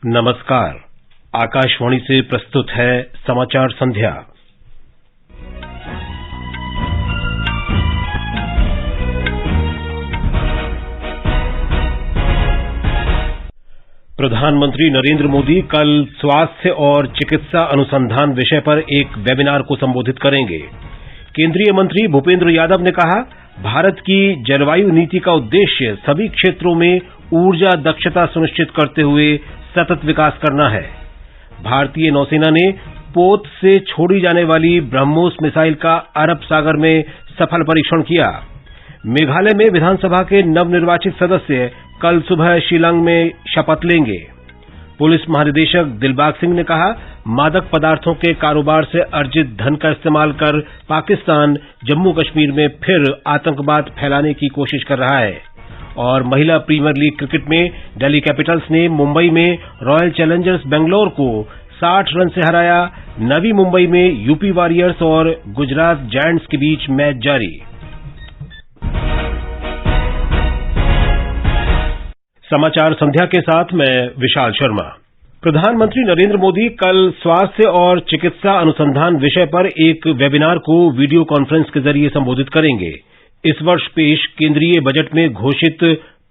नमस्कार। आकाशवाणी से प्रस्तुत है समाचार संध्या। प्रधानमंत्री नरेंद्र मोदी कल स्वास्थ्य और चिकित्सा अनुसंधान विषय पर एक वेबिनार को संबोधित करेंगे। केंद्रीय मंत्री भूपेंद्र यादव ने कहा, भारत की जलवायु नीति का उद्देश्य सभी क्षेत्रों में ऊर्जा दक्षता सुनिश्चित करते हुए सतत विकास करना है। भारतीय नौसेना ने पोत से छोड़ी जाने वाली ब्रह्मोस मिसाइल का अरब सागर में सफल परीक्षण किया। मेघालय में विधानसभा के नवनिर्वाचित सदस्य कल सुबह शिलांग में शपथ लेंगे। पुलिस महानिदेशक दिलबाग सिंह ने कहा, मादक पदार्थों के कारोबार से अर्जित धन का इस्तेमाल कर पाकिस्तान जम्मू कश्मीर में फिर आतंकवाद फैलाने की कोशिश कर रहा है। और महिला प्रीमियर लीग क्रिकेट में दिल्ली कैपिटल्स ने मुंबई में रॉयल चैलेंजर्स बेंगलोर को 60 रन से हराया। नवी मुंबई में यूपी वॉरियर्स और गुजरात जायंट्स के बीच मैच जारी। समाचार संध्या के साथ मैं विशाल शर्मा। प्रधानमंत्री नरेंद्र मोदी कल स्वास्थ्य और चिकित्सा अनुसंधान विषय पर एक वेबिनार को वीडियो कॉन्फ्रेंस के जरिए संबोधित करेंगे। इस वर्ष पेश केंद्रीय बजट में घोषित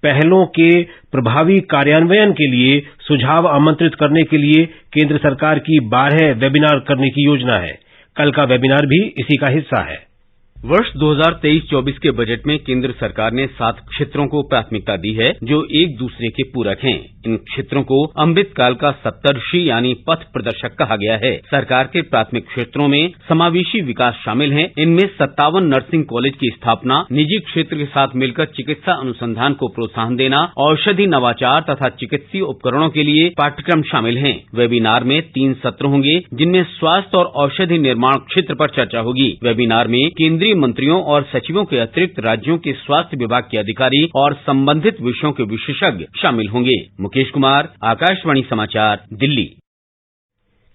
पहलों के प्रभावी कार्यान्वयन के लिए सुझाव आमंत्रित करने के लिए केंद्र सरकार की 12 वेबिनार करने की योजना है। कल का वेबिनार भी इसी का हिस्सा है। वर्ष 2023-24 के बजट में केंद्र सरकार ने 7 क्षेत्रों को प्राथमिकता दी है जो एक दूसरे के पूरक हैं। इन क्षेत्रों को अमृत काल का सप्तर्षि यानी पथ प्रदर्शक कहा गया है। सरकार के प्राथमिक क्षेत्रों में समावेशी विकास शामिल है। इनमें 57 नर्सिंग कॉलेज की स्थापना, निजी क्षेत्र के साथ मिलकर चिकित्सा अनुसंधान को प्रोत्साहन देना, औषधि नवाचार तथा चिकित्सीय उपकरणों के लिए पाठ्यक्रम शामिल हैं। वेबिनार में 3 सत्र होंगे जिनमें स्वास्थ्य और औषधि निर्माण क्षेत्र पर चर्चा होगी। वेबिनार में केंद्रीय मंत्रियों और सचिवों के अतिरिक्त राज्यों के स्वास्थ्य विभाग के अधिकारी और संबंधित विषयों के विशेषज्ञ शामिल होंगे। मुकेश कुमार, आकाशवाणी समाचार, दिल्ली।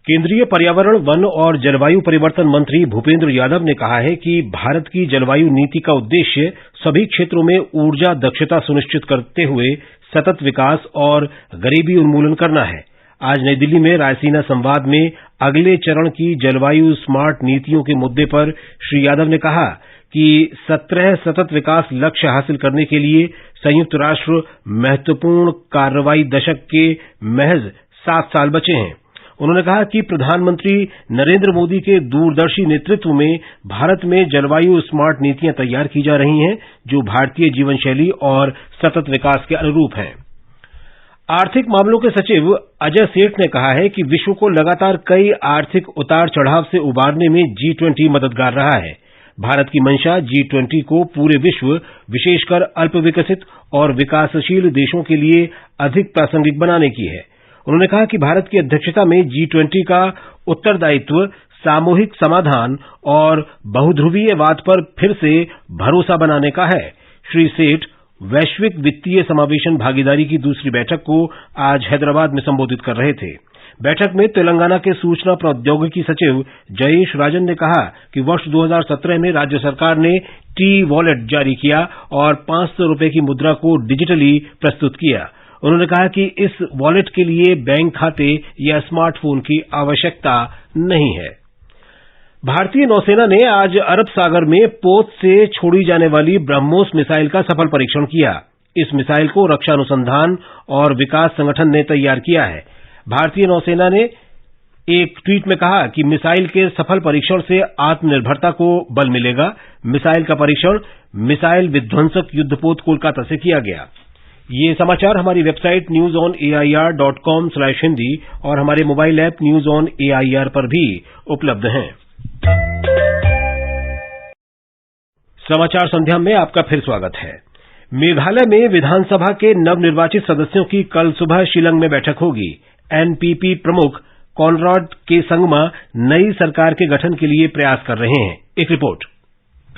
केंद्रीय पर्यावरण, वन और जलवायु परिवर्तन मंत्री भूपेंद्र यादव ने कहा है कि भारत की जलवायु नीति का उद्देश्य सभी क्षेत्रों में ऊर्जा दक्षता सुनिश्चित करते हुए सतत विकास और गरीबी उन्मूलन करना है। आज नई दिल्ली में रायसीना संवाद में अगले चरण की जलवायु स्मार्ट नीतियों के मुद्दे पर श्री यादव ने कहा कि 17 सतत विकास लक्ष्य हासिल करने के लिए संयुक्त राष्ट्र महत्वपूर्ण कार्रवाई दशक के महज 7 साल बचे हैं। उन्होंने कहा कि प्रधानमंत्री नरेंद्र मोदी के दूरदर्शी नेतृत्व में भारत में जलवायु स्मार्ट नीतियां तैयार की जा रही हैं जो भारतीय जीवन शैली और सतत विकास के अनुरूप हैं। आर्थिक मामलों के सचिव अजय सेठ ने कहा है कि विश्व को लगातार कई आर्थिक उतार चढ़ाव से उबारने में G20 मददगार रहा है। भारत की मंशा G20 को पूरे विश्व, विशेषकर अल्प विकसित और विकासशील देशों के लिए अधिक प्रासंगिक बनाने की है। उन्होंने कहा कि भारत की अध्यक्षता में G20 का उत्तरदायित्व सामूहिक समाधान और बहुध्रुवीयवाद पर फिर से भरोसा बनाने का है। श्री सेठ वैश्विक वित्तीय समावेशन भागीदारी की दूसरी बैठक को आज हैदराबाद में संबोधित कर रहे थे। बैठक में तेलंगाना के सूचना प्रौद्योगिकी सचिव जयेश राजन ने कहा कि वर्ष 2017 में राज्य सरकार ने T-वॉलेट जारी किया और 500 रुपए की मुद्रा को डिजिटली प्रस्तुत किया। उन्होंने कहा कि इस वॉलेट के लिए बैंक खाते या स्मार्टफोन की आवश्यकता नहीं है। भारतीय नौसेना ने आज अरब सागर में पोत से छोड़ी जाने वाली ब्रह्मोस मिसाइल का सफल परीक्षण किया। इस मिसाइल को रक्षा अनुसंधान और विकास संगठन ने तैयार किया है। भारतीय नौसेना ने एक ट्वीट में कहा कि मिसाइल के सफल परीक्षण से आत्मनिर्भरता को बल मिलेगा। मिसाइल का परीक्षण मिसाइल विध्वंसक युद्धपोत कोलकाता से किया गया। ये समाचार हमारी वेबसाइट newsonair.com/hindi और हमारे mobile app news on AIR पर भी उपलब्ध हैं। समाचार संध्या में आपका फिर स्वागत है। मेघालय में विधानसभा के नवनिर्वाचित सदस्यों की कल सुबह शिलांग में बैठक होगी। एनपीपी प्रमुख कॉनराड के संगमा नई सरकार के गठन के लिए प्रयास कर रहे हैं। एक रिपोर्ट।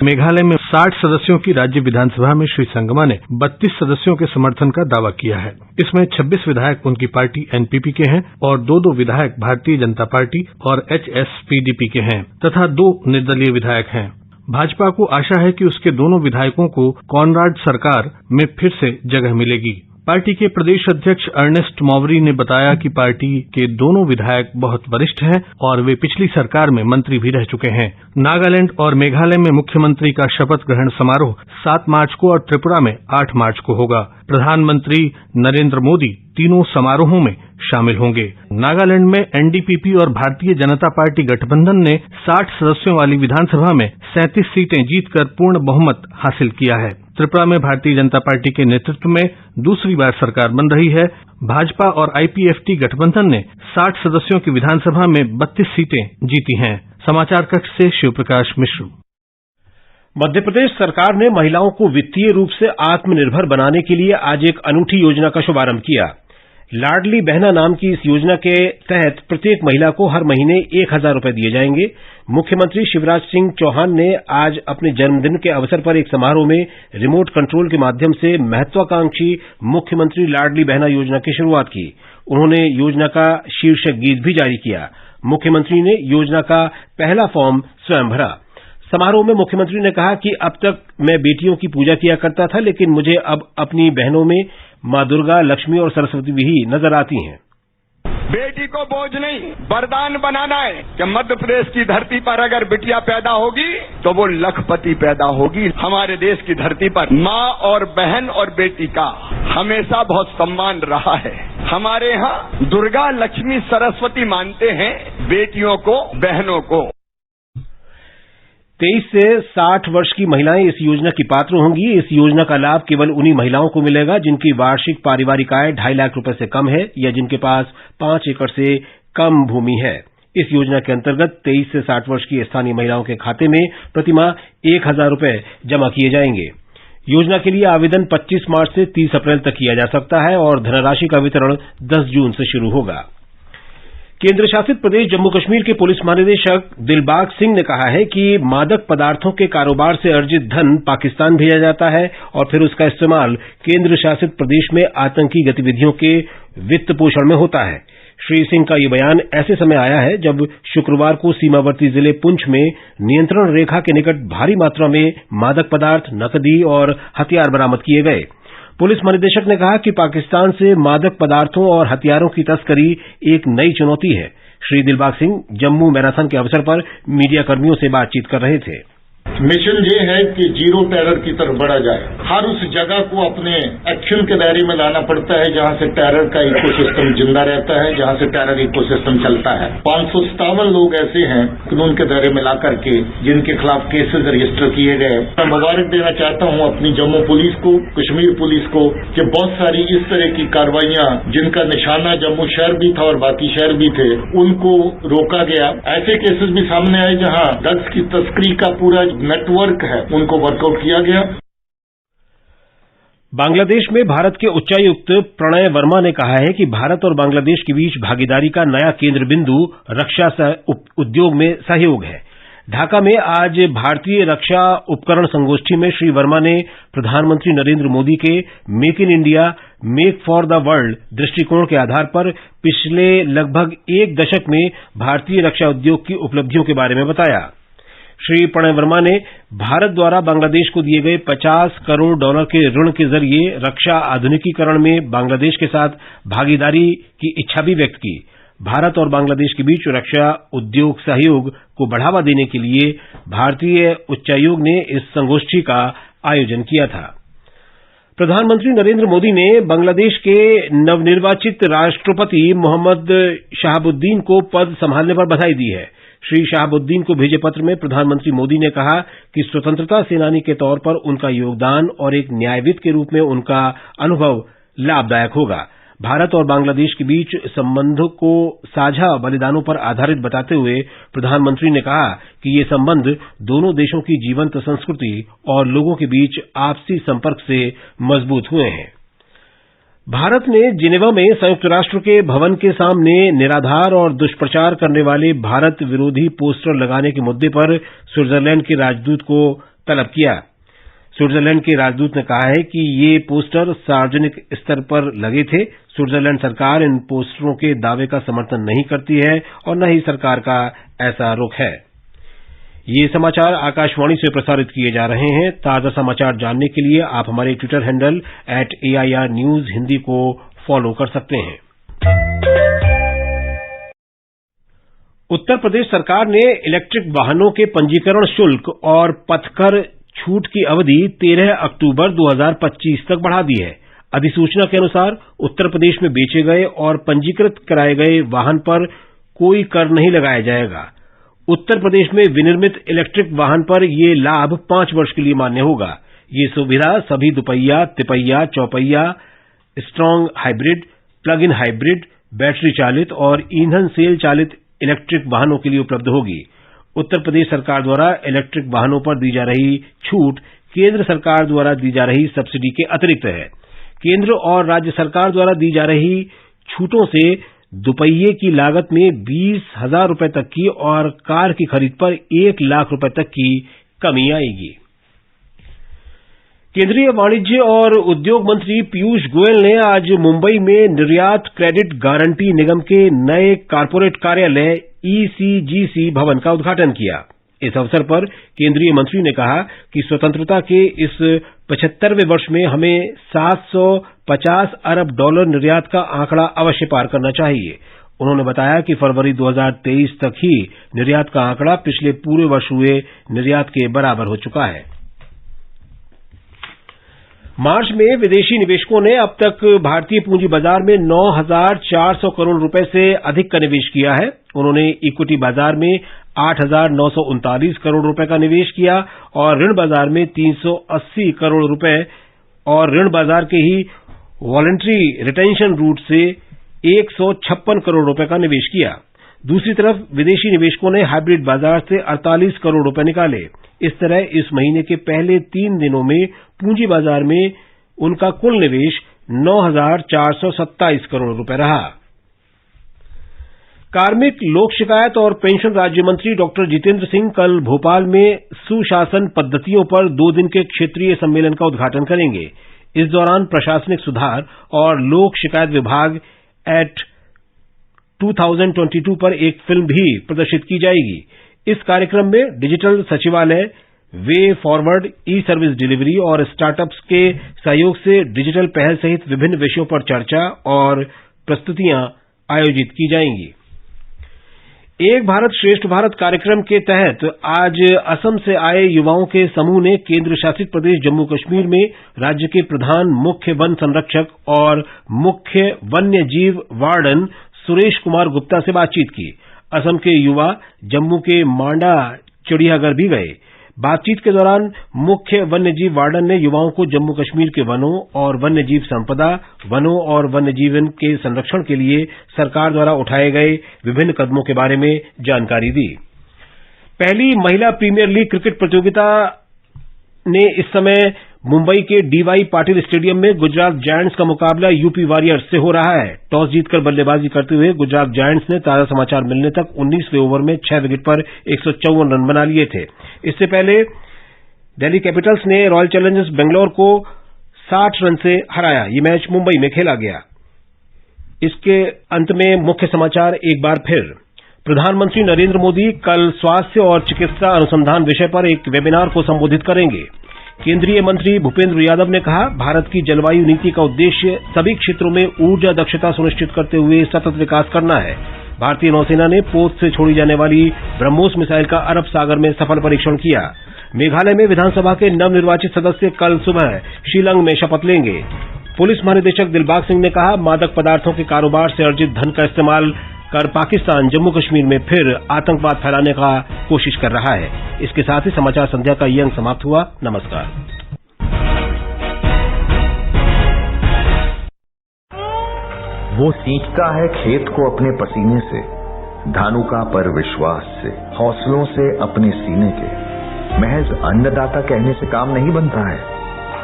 मेघालय में 60 सदस्यों की राज्य विधानसभा में श्री संगमा ने 32 सदस्यों के समर्थन का दावा किया है। इसमें 26 विधायक उनकी पार्टी एनपीपी के हैं और 2 विधायक भारतीय जनता पार्टी और एचएसपीडीपी के हैं तथा 2 निर्दलीय विधायक हैं। भाजपा को आशा है कि उसके दोनों विधायकों को कॉनराड सरकार में फिर से जगह मिलेगी। पार्टी के प्रदेश अध्यक्ष अर्नेस्ट मौवरी ने बताया कि पार्टी के दोनों विधायक बहुत वरिष्ठ हैं और वे पिछली सरकार में मंत्री भी रह चुके हैं। नागालैंड और मेघालय में मुख्यमंत्री का शपथ ग्रहण समारोह 7 मार्च को और त्रिपुरा में 8 मार्च को होगा। प्रधानमंत्री नरेंद्र मोदी तीनों समारोहों में शामिल होंगे। नागालैंड में एनडीपीपी और भारतीय जनता पार्टी गठबंधन ने 60 सदस्यों वाली विधानसभा में 37 सीटें जीतकर पूर्ण बहुमत हासिल किया है। त्रिपुरा में भारतीय जनता पार्टी के नेतृत्व में दूसरी बार सरकार बन रही है। भाजपा और आईपीएफटी गठबंधन ने 60 सदस्यों की विधानसभा में 32 सीटें जीती हैं। समाचार कक्ष से शिव प्रकाश मिश्र। मध्य प्रदेश सरकार ने महिलाओं को वित्तीय रूप से आत्मनिर्भर बनाने के लिए आज एक अनूठी योजना का शुभारंभ किया। लाडली बहना नाम की इस योजना के तहत प्रत्येक महिला को हर महीने 1,000 रुपए दिए जाएंगे। मुख्यमंत्री शिवराज सिंह चौहान ने आज अपने जन्मदिन के अवसर पर एक समारोह में रिमोट कंट्रोल के माध्यम से महत्वाकांक्षी मुख्यमंत्री लाडली बहना योजना की शुरुआत की। उन्होंने योजना का शीर्षक गीत भी जारी किया। मुख्यमंत्री ने योजना का पहला फॉर्म स्वयं भरा। समारोह में मुख्यमंत्री ने कहा कि अब तक मैं बेटियों की पूजा किया करता था, लेकिन मुझे अब अपनी बहनों में मां दुर्गा, लक्ष्मी और सरस्वती भी नजर आती हैं। बेटी को बोझ नहीं, वरदान बनाना है कि मध्य प्रदेश की धरती पर अगर बिटिया पैदा होगी तो वो लखपति पैदा होगी। हमारे देश की धरती पर माँ और बहन और बेटी का हमेशा बहुत सम्मान रहा है। हमारे यहाँ दुर्गा, लक्ष्मी, सरस्वती मानते हैं बेटियों को, बहनों को। 23 से 60 वर्ष की महिलाएं इस योजना की पात्र होंगी। इस योजना का लाभ केवल उन्हीं महिलाओं को मिलेगा जिनकी वार्षिक पारिवारिक आय 2.5 लाख रुपए से कम है या जिनके पास 5 एकड़ से कम भूमि है। इस योजना के अंतर्गत 23 से 60 वर्ष की स्थानीय महिलाओं के खाते में प्रतिमाह 1,000 रुपए जमा किए जाएंगे। योजना के लिए आवेदन 25 मार्च से 30 अप्रैल तक किया जा सकता है और धनराशि का वितरण 10 जून से शुरू होगा। केंद्र शासित प्रदेश जम्मू कश्मीर के पुलिस महानिदेशक दिलबाग सिंह ने कहा है कि मादक पदार्थों के कारोबार से अर्जित धन पाकिस्तान भेजा जाता है और फिर उसका इस्तेमाल केंद्र शासित प्रदेश में आतंकी गतिविधियों के वित्त पोषण में होता है। श्री सिंह का ये बयान ऐसे समय आया है जब शुक्रवार को सीमावर्ती जिले पुंछ में नियंत्रण रेखा के निकट भारी मात्रा में मादक पदार्थ, नकदी और हथियार बरामद किए गए। पुलिस महानिदेशक ने कहा कि पाकिस्तान से मादक पदार्थों और हथियारों की तस्करी एक नई चुनौती है। श्री दिलबाग सिंह जम्मू मैराथन के अवसर पर मीडिया कर्मियों से बातचीत कर रहे थे। मिशन ये है कि जीरो टेरर की तरफ बढ़ा जाए। हर उस जगह को अपने एक्शन के दायरे में लाना पड़ता है जहां से टेरर का इकोसिस्टम जिंदा रहता है, जहां से टेरर इकोसिस्टम चलता है। 557 लोग ऐसे हैं कानून के दायरे में ला करके जिनके खिलाफ केसेस रजिस्टर किए गए। मैं मुबारक देना चाहता हूं अपनी जम्मू पुलिस को, कश्मीर पुलिस को कि बहुत सारी इस तरह की कार्रवाइयां जिनका निशाना जम्मू शहर भी था और बाकी शहर भी थे, उनको रोका गया। ऐसे केसेस भी सामने आए जहां ड्रग्स की तस्करी का पूरा नेटवर्क है, उनको वर्कआउट किया गया। बांग्लादेश में भारत के उच्चायुक्त प्रणय वर्मा ने कहा है कि भारत और बांग्लादेश के बीच भागीदारी का नया केंद्र बिंदु रक्षा उद्योग में सहयोग है। ढाका में आज भारतीय रक्षा उपकरण संगोष्ठी में श्री वर्मा ने प्रधानमंत्री नरेंद्र मोदी के make in India, make for the world दृष्टिकोण के आधार पर पिछले लगभग 1 दशक में भारतीय रक्षा उद्योग की उपलब्धियों के बारे में बताया। श्री प्रणय वर्मा ने भारत द्वारा बांग्लादेश को दिए गए $50 करोड़ के ऋण के जरिए रक्षा आधुनिकीकरण में बांग्लादेश के साथ भागीदारी की इच्छा भी व्यक्त की। भारत और बांग्लादेश के बीच रक्षा उद्योग सहयोग को बढ़ावा देने के लिए भारतीय उच्चायोग ने इस संगोष्ठी का आयोजन किया था। प्रधानमंत्री नरेंद्र मोदी ने बांग्लादेश के नवनिर्वाचित राष्ट्रपति मोहम्मद शहाबुद्दीन को पद संभालने पर बधाई दी है। श्री शहाबुद्दीन को भेजे पत्र में प्रधानमंत्री मोदी ने कहा कि स्वतंत्रता सेनानी के तौर पर उनका योगदान और एक न्यायविद के रूप में उनका अनुभव लाभदायक होगा। भारत और बांग्लादेश के बीच संबंधों को साझा बलिदानों पर आधारित बताते हुए प्रधानमंत्री ने कहा कि ये संबंध दोनों देशों की जीवंत संस्कृति और लोगों के बीच आपसी संपर्क से मजबूत हुए हैं। भारत ने जिनेवा में संयुक्त राष्ट्र के भवन के सामने निराधार और दुष्प्रचार करने वाले भारत विरोधी पोस्टर लगाने के मुद्दे पर स्विट्जरलैंड के राजदूत को तलब किया। स्विट्जरलैंड के राजदूत ने कहा है कि ये पोस्टर सार्वजनिक स्तर पर लगे थे। स्विट्जरलैंड सरकार इन पोस्टरों के दावे का समर्थन नहीं करती है और न ही सरकार का ऐसा रुख है। ये समाचार आकाशवाणी से प्रसारित किए जा रहे हैं। ताजा समाचार जानने के लिए आप हमारे Twitter handle @AIR News Hindi को फॉलो कर सकते हैं। उत्तर प्रदेश सरकार ने इलेक्ट्रिक वाहनों के पंजीकरण शुल्क और पथकर छूट की अवधि 13 अक्टूबर 2025 तक बढ़ा दी है। अधिसूचना के अनुसार उत्तर प्रदेश में बेचे गए और पंजीकृत कराए गए वाहन पर कोई कर नहीं लगाया जाएगा। उत्तर प्रदेश में विनिर्मित इलेक्ट्रिक वाहन पर यह लाभ 5 वर्ष के लिए मान्य होगा। ये सुविधा सभी दुपहिया, तिपहिया, चौपहिया, strong hybrid, plug in hybrid, battery चालित और ईंधन सेल चालित इलेक्ट्रिक वाहनों के लिए उपलब्ध होगी। उत्तर प्रदेश सरकार द्वारा इलेक्ट्रिक वाहनों पर दी जा रही छूट केंद्र सरकार द्वारा दी जा रही सब्सिडी के अतिरिक्त है। केंद्र और राज्य सरकार द्वारा दी जा रही छूटों से दुपहिए की लागत में 20,000 रुपए तक की और कार की खरीद पर 1 लाख रुपए तक की कमी आएगी। केंद्रीय वाणिज्य और उद्योग मंत्री पीयूष गोयल ने आज मुंबई में निर्यात क्रेडिट गारंटी निगम के नए कॉर्पोरेट कार्यालय ECGC भवन का उद्घाटन किया। इस अवसर पर केंद्रीय मंत्री ने कहा कि स्वतंत्रता के इस 75वें वर्ष में हमें $750 अरब निर्यात का आंकड़ा अवश्य पार करना चाहिए। उन्होंने बताया कि फरवरी 2023 तक ही निर्यात का आंकड़ा पिछले पूरे वर्ष हुए निर्यात के बराबर हो चुका है। मार्च में विदेशी निवेशकों ने अब तक भारतीय पूंजी बाजार में 9,400 करोड़ रुपए से अधिक का निवेश किया है। उन्होंने इक्विटी बाजार में 8,939 करोड़ रुपए का निवेश किया और ऋण बाजार में 380 करोड़ रुपए और ऋण बाजार के ही वॉलंटरी रिटेंशन रूट से 156 करोड़ रुपए का निवेश किया। दूसरी तरफ विदेशी निवेशकों ने हाइब्रिड बाजार से 48 करोड़ रुपए निकाले। इस तरह इस महीने के पहले 3 दिनों में पूंजी बाजार में उनका कुल निवेश 9,427 करोड़ रुपए रहा। कार्मिक, लोक शिकायत और पेंशन राज्य मंत्री डॉक्टर जितेंद्र सिंह कल भोपाल में सुशासन पद्धतियों पर 2 दिन के क्षेत्रीय सम्मेलन का उद्घाटन करेंगे। इस दौरान प्रशासनिक सुधार और लोक शिकायत विभाग एट 2022 पर एक फिल्म भी प्रदर्शित की जाएगी। इस कार्यक्रम में डिजिटल सचिवालय, वे फॉरवर्ड, ई सर्विस डिलीवरी और स्टार्टअप्स के सहयोग से डिजिटल पहल सहित विभिन्न विषयों पर चर्चा और प्रस्तुतियां आयोजित की जाएंगी। एक भारत श्रेष्ठ भारत कार्यक्रम के तहत आज असम से आए युवाओं के समूह ने केंद्र शासित प्रदेश जम्मू कश्मीर में राज्य के प्रधान मुख्य वन संरक्षक और मुख्य वन्य जीव वार्डन सुरेश कुमार गुप्ता से बातचीत की। असम के युवा जम्मू के मांडा चिड़ियाघर भी गए। बातचीत के दौरान मुख्य वन्यजीव वार्डन ने युवाओं को जम्मू कश्मीर के वनों और वन्यजीव संपदा, वनों और वन्यजीवन के संरक्षण के लिए सरकार द्वारा उठाए गए विभिन्न कदमों के बारे में जानकारी दी। पहली महिला प्रीमियर लीग क्रिकेट प्रतियोगिता ने इस समय मुंबई के DY पाटिल स्टेडियम में गुजरात जायंट्स का मुकाबला यूपी वॉरियर्स से हो रहा है। टॉस जीतकर बल्लेबाजी करते हुए गुजरात जायंट्स ने ताजा समाचार मिलने तक 19वें ओवर में 6 विकेट पर 154 रन बना लिए थे। इससे पहले दिल्ली कैपिटल्स ने रॉयल चैलेंजर्स बेंगलोर को 60 रन से हराया। यह मैच मुंबई में खेला गया। इसके अंत में मुख्य समाचार एक बार फिर। प्रधानमंत्री नरेंद्र मोदी कल स्वास्थ्य और चिकित्सा अनुसंधान विषय पर एक वेबिनार को संबोधित करेंगे। केंद्रीय मंत्री भूपेंद्र यादव ने कहा, भारत की जलवायु नीति का उद्देश्य सभी क्षेत्रों में ऊर्जा दक्षता सुनिश्चित करते हुए सतत विकास करना है। भारतीय नौसेना ने पोत से छोड़ी जाने वाली ब्रह्मोस मिसाइल का अरब सागर में सफल परीक्षण किया। मेघालय में विधानसभा के नवनिर्वाचित सदस्य कल सुबह शिलांग में शपथ लेंगे। पुलिस महानिदेशक दिलबाग सिंह ने कहा, मादक पदार्थों के कारोबार से अर्जित धन का इस्तेमाल कर पाकिस्तान जम्मू कश्मीर में फिर आतंकवाद फैलाने का कोशिश कर रहा है। इसके साथ ही समाचार संध्या का ये अंक समाप्त हुआ। नमस्कार। वो सींचता है खेत को अपने पसीने से, धानुका पर विश्वास से, हौसलों से अपने सीने के। महज अन्नदाता कहने से काम नहीं बनता है।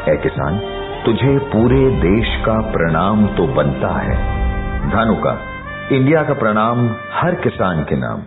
ऐ किसान, तुझे पूरे देश का प्रणाम तो बनता है। धानुका, इंडिया का प्रणाम हर किसान के नाम।